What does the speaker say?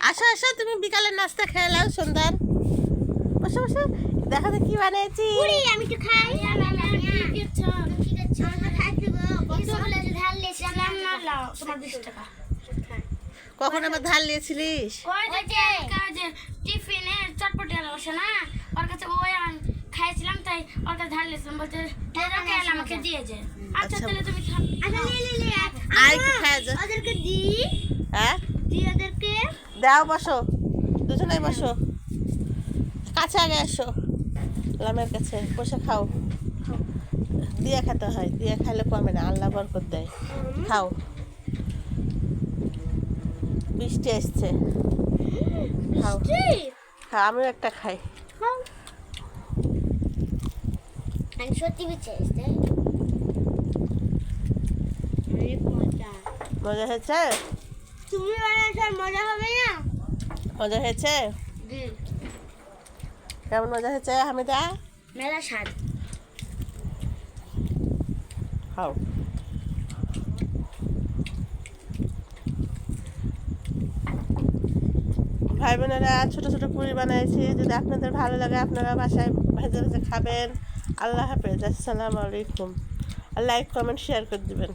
আসো আসো, তুমি বিকালে নাস্তা খেয়ে নাও সুন্দর। বসো বসো, দেখো তো কি বানিয়েছি। আমি তো খাই তোমার 20 টাকা কখন আবার ধার নিয়েছিলিস? টিফিনে চটপটি আলো বসে না, ওর কাছে ওই আমি খাইছিলাম, তাই ওর কাছে ধার নিয়েছিলাম, বলতে আমাকে দিয়েছে। আচ্ছা আচ্ছা। তাহলে তুমি খাও। আর একটু খেয়ে যা। ওদেরকে দি হ্যাঁ দি ওদেরকে দাও, বসো দুজনেই বসো, কাছে আগে আসো, লামের কাছে বসে খাও। দিয়ে খেতে হয়, দিয়ে খাইলে কমে না, আল্লাহ বরকত দেয়। খাও, বৃষ্টি আসছে, খাও খাও, আমিও একটা খাই। আমি সত্যি বিচেস্তে অনেক মজা। মজা হয়েছে? তুমি বানালে মজা হবে না? মজা হয়েছে? জি, কেমন মজা হয়েছে হামিদা? মেলা স্বাদ। খাও। ভাই বোনেরা ছোটো ছোটো পুরি বানাইছি, যদি আপনাদের ভালো লাগে আপনারা বাসায় ভেজে ভেজে খাবেন। আল্লাহ হাফেজ, আসসালামু আলাইকুম। আর লাইক কমেন্ট শেয়ার করে দিবেন।